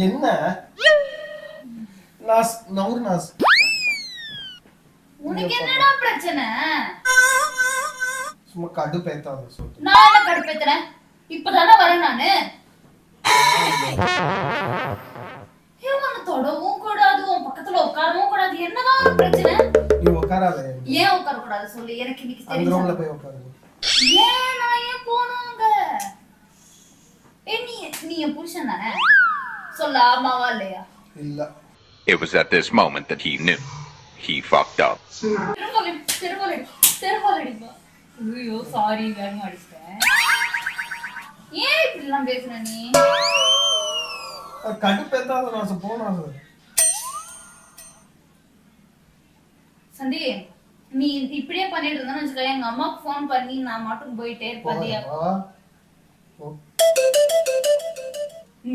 என்ன நாஸ் நவுர் நாஸ் உனக்கு என்னடா பிரச்சனை? சும்மா கடுப்பேத்தாத சொல்லு. நான் என்ன கடுப்பேத்துறேன்? இப்பதானே வரேன் நானு. இவனை தொடவும் கூடாது, உன் பக்கத்துல உட்காரவும் கூடாது. என்னதான் ஒரு பிரச்சனை? நீ உட்காராத. ஏன் உட்கார கூடாது சொல்லு. எனக்கு இன்னைக்கு அந்த ரூம்ல போய் உட்காரு. ஏன் நான் ஏன் போனாங்க? நீ என் புருஷன் தானே? சொல்ல ஆமாவா இல்லையா? இல்ல. It was at this moment that he knew he fucked up. தெருவாலடிப்பா. ஐயோ சாரி வேணும் அடிச்சிட்டேன். ஏன் இப்படிலாம் பேசுற நீ? கடுப்பேத்தாத நாஸ் போனா சந்தி, நீ இப்படியே பண்ணிட்டு இருந்தான்னு வச்சுக்க, எங்க அம்மாக்கு போன் பண்ணி நான் மட்டும் போயிட்டே இருப்பேன்.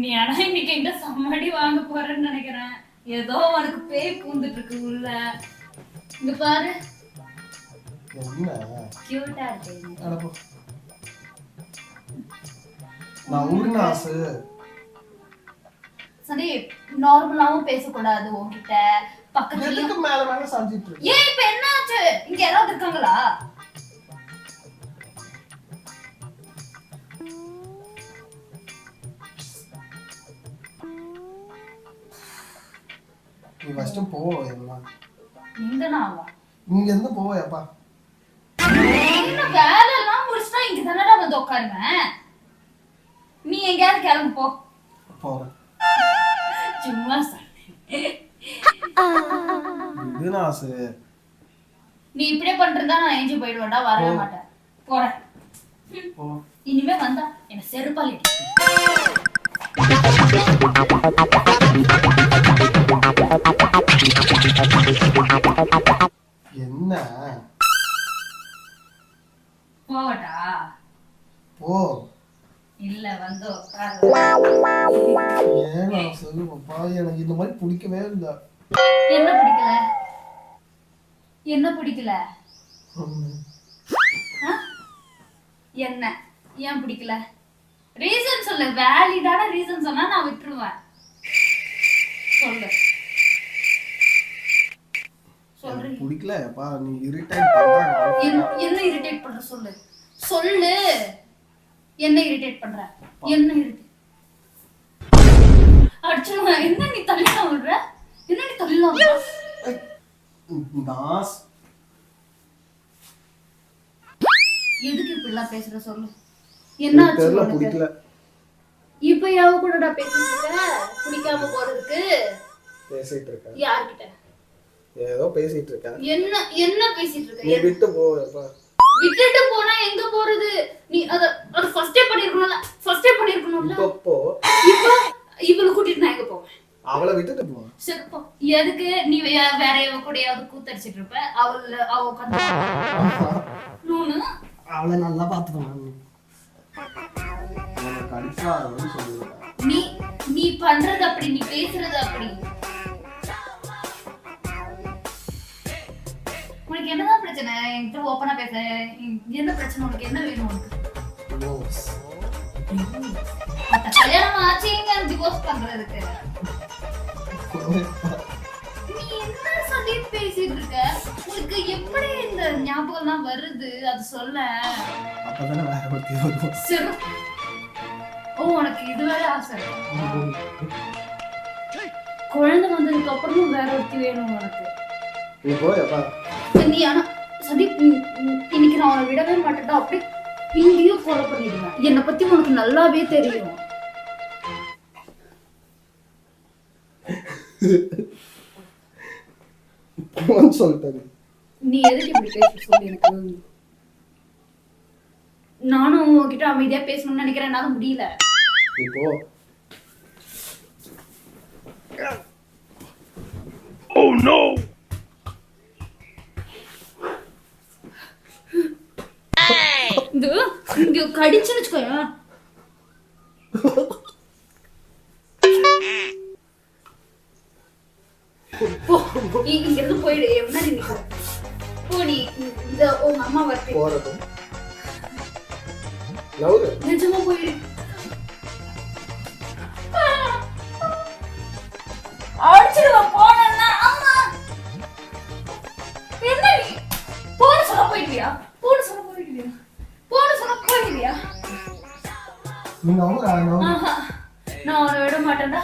நீ ஆனா இன்னைக்கு எங்க சம்மடி வாங்க போறேன்னு நினைக்கிறேன். ஏதோ உனக்கு பேய் பூந்துட்டு இருக்கு உள்ள. இங்க பாரு. என்ன கியூட்டா இருக்கு. அடப்போ. நான் ஊர்னாஸ். சரி, நார்மலாவும் பேசக்கூடாது உன்கிட்ட. பக்கத்துல எதுக்கு மேல மேல சாஞ்சிட்டு இருக்கு? ஏன் இப்ப என்னாச்சு? இங்க யாராவது இருக்காங்களா? நீ ஃபர்ஸ்ட் போ எல்லாம். எங்க நாவா? இங்க இருந்து போயப்பா. என்ன வேலை எல்லாம் முடிச்சிட்டா இங்க தானடா வந்து உட்காருவேன். நீ எங்கயாவது கிளம்பு போ. போறேன். சும்மா இது நாஸ். நீ இப்படியே பண்றதா நான் எஞ்சி போயிடுவேன்டா, வரவே மாட்டேன். போறேன். போ. இனிமே வந்தா என்ன செருப்பால் அடி. என்ன போவட்டா? போ. இல்ல வந்து ஏன் நான் சொல்லுப்பா, எனக்கு இந்த மாதிரி பிடிக்கவே இல்லை. என்ன பிடிக்கல? என்ன பிடிக்கல? என்ன ஏன் பிடிக்கல? ரீசன் சொல்லு. வேலிடான ரீசன் சொன்னா நான் விட்டுருவேன். சொல்லு. சொல்றேன். பிடிக்கலப்பா, நீ இரிட்டேட் பண்ற. என்ன இரிட்டேட் பண்ற சொல்லு. சொல்லு. என்ன இரிட்டேட் பண்ற? என்ன இரிட்டேட்? அடிச்சுடுங்க. என்ன நீ தள்ளிலாம் விடுற? என்ன நீ தள்ளிலாம் விடுற? நாஸ். எதுக்கு இப்படிலாம் பேசுற சொல்லு. என்னாச்சு உனக்கு? பிடிக்கல. இப்ப யாவ கூடடா பேசிட்டு இருக்க? பிடிக்காம போறதுக்கு பேசிட்டு இருக்க. யார்கிட்ட? ஏதோ பேசிட்டு இருக்க. என்ன என்ன பேசிட்டு இருக்க? நீ விட்டு போப்பா. விட்டுட்டு போனா எங்க போறது? நீ அத ஃபர்ஸ்டே பண்ணிருக்கணும்ல. ஃபர்ஸ்டே பண்ணிருக்கணும்ல. இப்போ இவள கூட்டிட்டு நான் எங்க போவேன்? அவளை விட்டுட்டு போ. சரி போ. எதுக்கு நீ வேற எவ கூடயாவது கூத்தடிச்சிட்டு இருப்ப? அவ உட்கார்ந்து நூனு அவளை நல்லா பாத்துக்கணும். உனக்கு அடிக்காதன்னு சொல்லுவேன். நீ பண்றது அப்படி, நீ பேசுறது அப்படி. உனக்கு என்னதான் பிரச்சனை? என்கிட்ட ஓப்பனா பேச. என்ன பிரச்சனை உனக்கு? என்ன வேணும் உனக்கு? கல்யாணம் ஆச்சு எங்க டிவோர்ஸ் பண்றதுக்கு? நீ என்ன சொல்லி பேசிட்டு இருக்க? உனக்கு எப்படி இந்த ஞாபகம் எல்லாம் வருது? அது சொல்ல. அப்பதானே வேற ஒருத்தி வரும். சரி. ஓ, உனக்கு இது வேற ஆசை? குழந்தை வந்ததுக்கு அப்புறமும் வேற ஒருத்தி வேணும் உனக்கு? நீ போயப்பா. நீ ஆனா சதீப், இன்னைக்கு நான் அவனை விடவே மாட்டேன்டா. அப்படி இங்கேயும் ஃபாலோ பண்ணிடுவேன். என்னை பத்தி உனக்கு நல்லாவே தெரியும். சொல்லிட்டேன். நீ எதுக்கு இப்படி பேச சொல்லி எனக்கு? நானும் உங்ககிட்ட அமைதியா பேசணும்னு நினைக்கிறேன். என்னால முடியல. இப்போ Oh no! இங்க கடிச்சுன்னு வச்சுக்கோயா. இங்க இருந்து போயிடு. முன்னாடி நிக்க போ. நீ இந்த உங்க அம்மா வரட்டும். போறது நவுரு. நிஜமா போயிடு. நீ நம்புறா ஆஹா, நான் அவனை விட மாட்டேன்டா.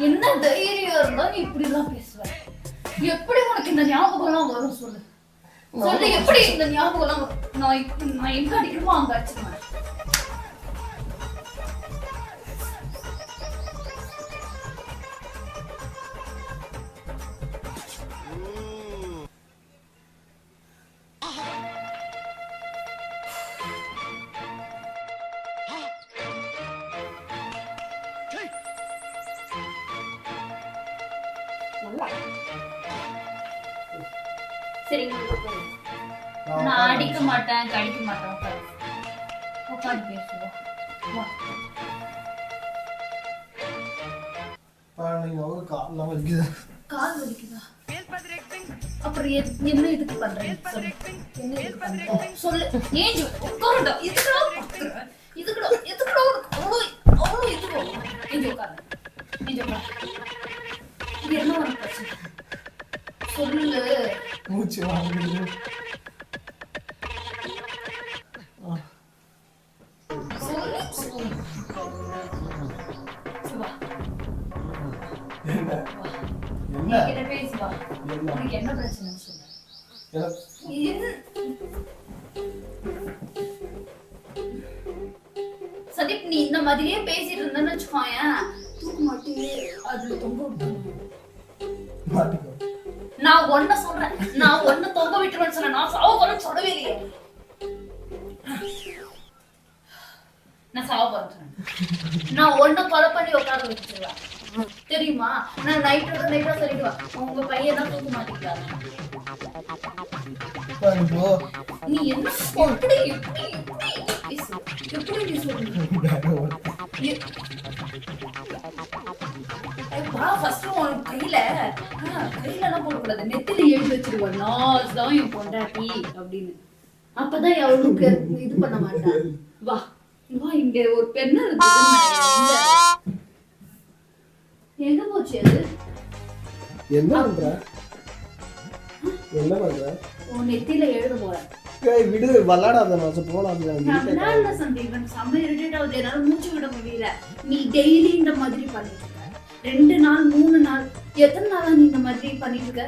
என்ன தைரியம் இருந்தா நீ இப்படி எல்லாம் பேசுவ? எப்படி உனக்கு இந்த ஞாபகம் எல்லாம் வரும் சொல்லு? சொல்லு, எப்படி இந்த ஞாபகம் எல்லாம் வரும்? நான் எங்க அடிக்கணுமோ அங்க அடிச்சிருவேன். சரிங்க, நான் அடிக்க மாட்டேன், கடிக்க மாட்டேன். உட்காரு, உட்காந்து பேசுவோம். நீங்க ஒரு கால்லாம் வலிக்குது. கால் வலிக்குதா? அப்புறம் என்ன இதுக்கு பண்றேன் சொல்லு? என்ன இதுக்கு பண்றேன் சொல்லு? ஏன் உட்காருடா, இதுக்குடா பாக்குற, இதுக்குடா உனக்கு அவ்வளோ இதுவோ? இங்க உட்காரு, இங்க உட்காரு. இது என்ன உனக்கு பிரச்சனை சொல்லு? மூச்சு வாங்குது. என்ன பிரச்சனை சொல்லு? சதீப், நீ இந்த மாதிரியே பேசிட்டு இருந்தேன்னு வச்சுக்கோயேன், தூக்கு மாட்டி அதுல தொங்க விட்டுருவோம். நான் ஒன்ன சொல்றேன், நான் ஒன்ன தொங்க விட்டுருவேன்னு சொன்னேன். நான் சாவ போறேன்னு சொல்லவே இல்லையே. நான் சாவ போறேன்னு சொன்னேன். நான் ஒன்ன கொலை பண்ணி உட்கார வச்சிருவேன் தெரியுமா? நான் நைட்டா சொல்லிடுவேன், உங்க பையன் தான் தூக்க மாட்டேங்கிறாரு. நீ என்ன எப்படி நீ சொல்ற? ஃபர்ஸ்ட் உன் கையில எல்லாம் போடக்கூடாது, நெத்தில எழுதி வச்சிருவேன், நான் தான் என் பொண்டாட்டி அப்படின்னு. அப்பதான் அவளுக்கு இது பண்ண மாட்டான். வா வா, இங்க ஒரு பெண்ணு இருக்குது. எங்க போச்சு அது? என்ன பண்ற? உன் நெத்தில எழுத போறேன். விடு, விளாடாத. போலாம். செம்ம இரிட்டேட் ஆகுது, என்னால மூச்சு விட முடியல. நீ டெய்லி இந்த மாதிரி பண்ணிட்டு இருக்க, 2 நாள் 3 நாள், எத்தனை நாளா நீ இந்த மாதிரி பண்ணிட்டு இருக்க?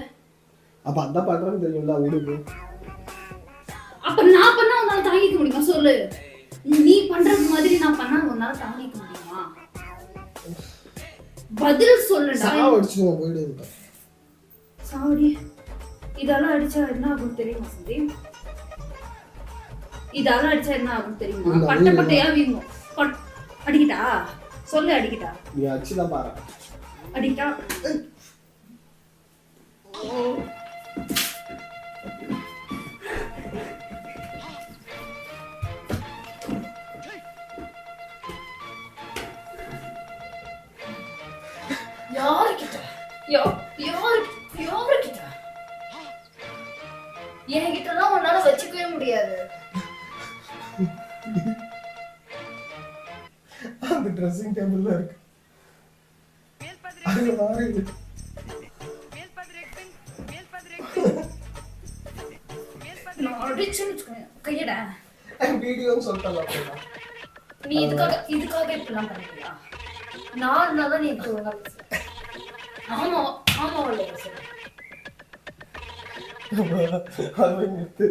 அப்ப அதான் பண்றேன்னு தெரியும்ல, விடு. அப்ப நான் பண்ணா உன்னால தாங்கிக்க முடியுமா சொல்லு? நீ பண்றது மாதிரி நான் பண்ணா உன்னால தாங்கிக்க முடியுமா? பதில் சொல்லுடா. சாவடிச்சுவோம், போயிடுங்க. சாவடி. இதெல்லாம் அடிச்சா என்ன ஆகும் தெரியுமா சந்தீப்? இதெல்லாம் அடிச்சா என்ன ஆகும் தெரியுமா? பட்டையா வீங்கும். அடிக்கிட்டா சொல்லு, அடிக்கிட்டா? நீ அடிச்சுதான் பாரு. அடிக்கிட்டா? யாருக்கிட்ட? யாருக்கிட்ட? என்கிட்டலாம் உன்னால வச்சுக்கவே முடியாது. அந்த ட்ரெஸ்ஸிங் டேபிள்ல இருக்கு. அது மாறிது. நான் அடிச்சுன்னு கையடா. வீடியோன்னு சொல்லிட்டேன். நீ இதுக்காக இப்படிலாம் பண்ணியா? நான் தான் நீ ஒழுங்கா பேசுற. ஆமா உள்ள பேசுற. அது நிறுத்து.